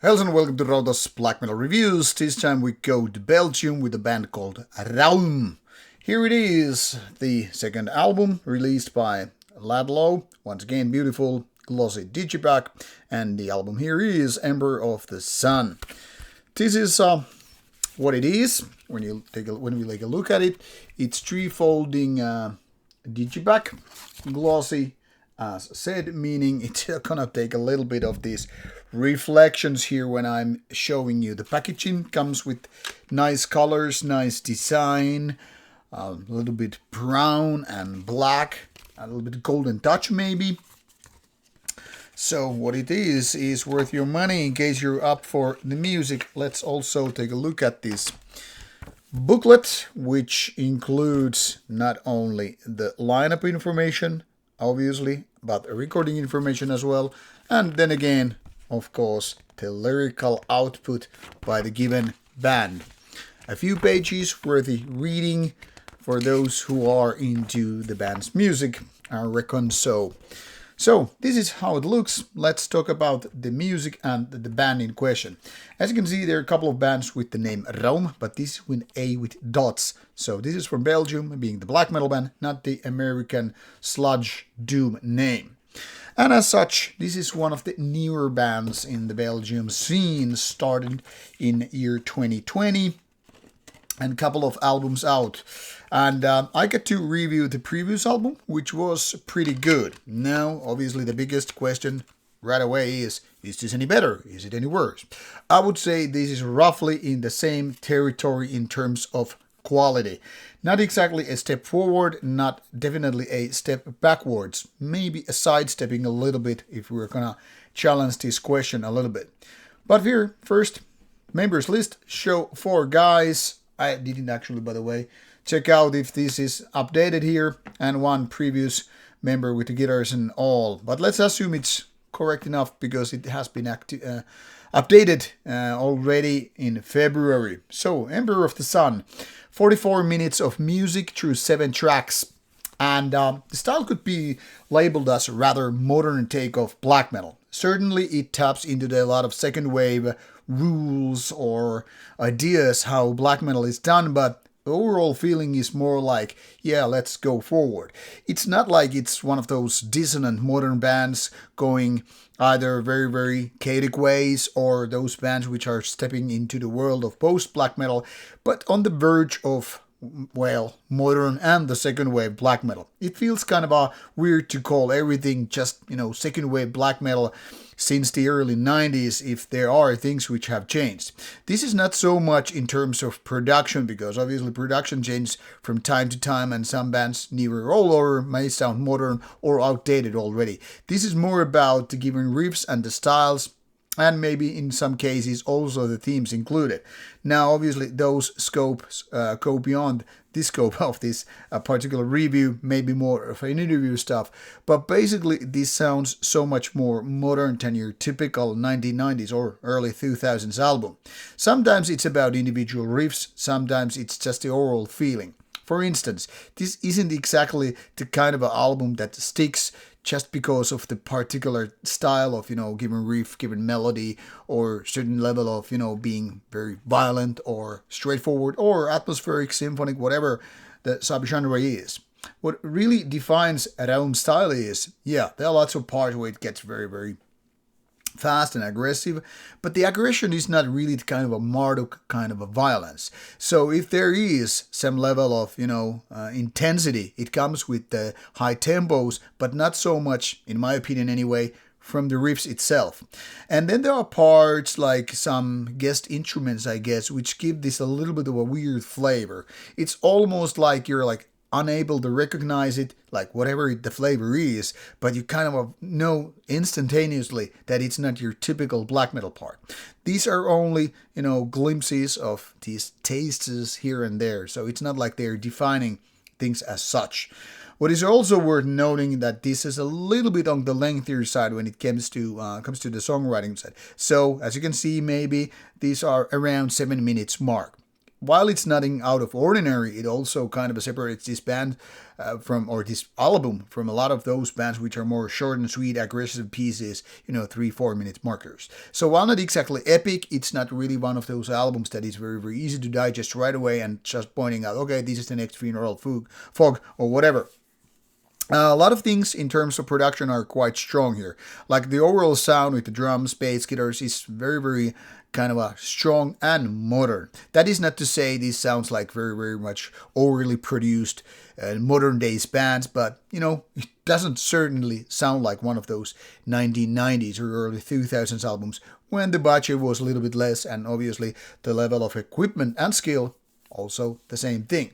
Hello and welcome to Rauta's Black Metal Reviews. This time we go to Belgium with a band called Räum. Here it is, the second album released by Ladlow. Once again, beautiful, glossy digipack. And the album here is Ember of the Sun. This is what it is. When we take a look at it, it's three-folding digipack, glossy as said, meaning it's gonna take a little bit of these reflections here when I'm showing you. The packaging comes with nice colors, nice design, a little bit brown and black, a little bit golden touch maybe. So what it is worth your money in case you're up for the music. Let's also take a look at this booklet, which includes not only the lineup information, obviously, but recording information as well. And then again, of course, the lyrical output by the given band. A few pages worthy reading for those who are into the band's music, I reckon so. So, this is how it looks. Let's talk about the music and the band in question. As you can see, there are a couple of bands with the name Räum, but this is with A with dots. So this is from Belgium, being the black metal band, not the American sludge doom name. And as such, this is one of the newer bands in the Belgium scene, started in year 2020. And a couple of albums out. And I get to review the previous album, which was pretty good. Now, obviously, the biggest question right away is this any better? Is it any worse? I would say this is roughly in the same territory in terms of quality. Not exactly a step forward, not definitely a step backwards. Maybe a sidestepping a little bit if we're gonna challenge this question a little bit. But here, first, members list, show 4 guys. I didn't actually, by the way, check out if this is updated here, and 1 previous member with the guitars and all. But let's assume it's correct enough because it has been updated already in February. So, Ember of the Sun, 44 minutes of music through 7 tracks. And the style could be labeled as a rather modern take of black metal. Certainly it taps into a lot of second wave rules or ideas how black metal is done, but the overall feeling is more like, yeah, let's go forward. It's not like it's one of those dissonant modern bands going either very, very chaotic ways or those bands which are stepping into the world of post-black metal, but on the verge of, well, modern and the second wave black metal. It feels kind of weird to call everything just, second wave black metal since the early 90s if there are things which have changed. This is not so much in terms of production, because obviously production changes from time to time and some bands newer or older may sound modern or outdated already. This is more about the given riffs and the styles, and maybe in some cases also the themes included. Now, obviously, those scopes go beyond the scope of this particular review, maybe more of an interview stuff. But basically, this sounds so much more modern than your typical 1990s or early 2000s album. Sometimes it's about individual riffs, sometimes it's just the overall feeling. For instance, this isn't exactly the kind of an album that sticks just because of the particular style of, given riff, given melody, or certain level of, being very violent or straightforward or atmospheric, symphonic, whatever the subgenre is. What really defines a Räum style is, there are lots of parts where it gets very, very fast and aggressive, but the aggression is not really the kind of a Marduk kind of a violence. So if there is some level of, intensity, it comes with the high tempos, but not so much, in my opinion anyway, from the riffs itself. And then there are parts like some guest instruments, I guess, which give this a little bit of a weird flavor. It's almost like you're unable to recognize it, like whatever the flavor is, but you kind of know instantaneously that it's not your typical black metal part. These are only, glimpses of these tastes here and there, so it's not like they're defining things as such. What is also worth noting that this is a little bit on the lengthier side when it comes to the songwriting side. So as you can see, maybe these are around 7 minutes mark. while it's nothing out of ordinary, it also kind of separates this band or this album from a lot of those bands which are more short and sweet, aggressive pieces, 3-4 minute markers. So while not exactly epic, it's not really one of those albums that is very, very easy to digest right away and just pointing out, okay, this is the next funeral fog or whatever. A lot of things in terms of production are quite strong here. Like the overall sound with the drums, bass, guitars is very, very kind of a strong and modern. That is not to say this sounds like very, very much overly produced modern days bands, but it doesn't certainly sound like one of those 1990s or early 2000s albums when the budget was a little bit less and obviously the level of equipment and skill also the same thing.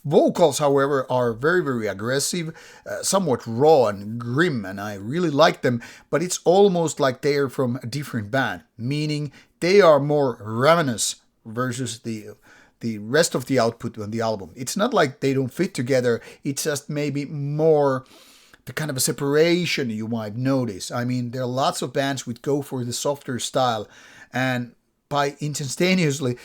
Vocals, however, are very, very aggressive, somewhat raw and grim, and I really like them, but it's almost like they're from a different band, meaning they are more ravenous versus the rest of the output on the album. It's not like they don't fit together, it's just maybe more the kind of a separation you might notice. I mean, there are lots of bands which go for the softer style, and by instantaneously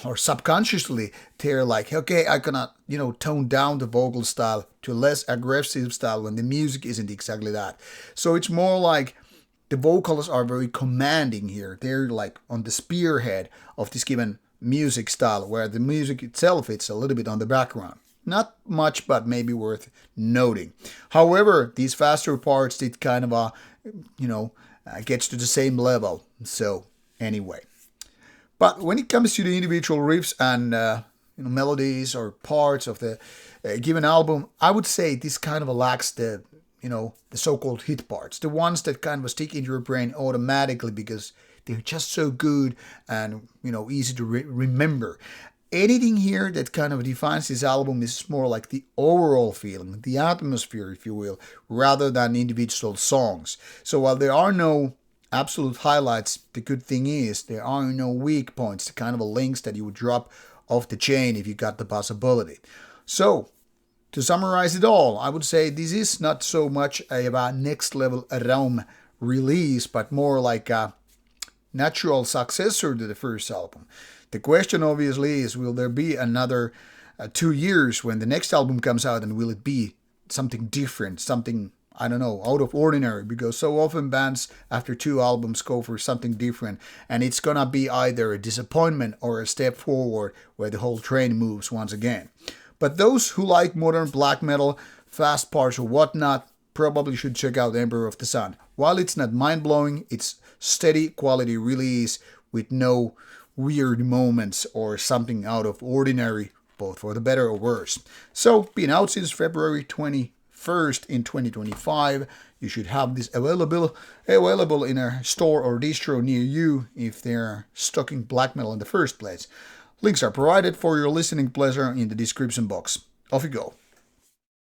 or subconsciously, they're like, okay, I cannot, tone down the vocal style to a less aggressive style when the music isn't exactly that. So it's more like the vocals are very commanding here. They're like on the spearhead of this given music style, where the music itself is a little bit on the background. Not much, but maybe worth noting. However, these faster parts did kind of gets to the same level. So anyway. But when it comes to the individual riffs and melodies or parts of the given album, I would say this kind of lacks the so-called hit parts, the ones that kind of stick in your brain automatically because they're just so good and easy to remember. Anything here that kind of defines this album is more like the overall feeling, the atmosphere, if you will, rather than individual songs. So while there are no absolute highlights, the good thing is there are no weak points, the kind of links that you would drop off the chain if you got the possibility. So, to summarize it all, I would say this is not so much a next level Räum release, but more like a natural successor to the first album. The question obviously is, will there be another 2 years when the next album comes out, and will it be something different, something out of ordinary, because so often bands after 2 albums go for something different, and it's gonna be either a disappointment or a step forward where the whole train moves once again. But those who like modern black metal, fast parts or whatnot, probably should check out Emperor of the Sun. While it's not mind-blowing, it's steady quality release with no weird moments or something out of ordinary, both for the better or worse. So, been out since February 21st in 2025. You should have this available in a store or distro near you if they're stocking black metal in the first place. Links are provided for your listening pleasure in the description box. Off you go.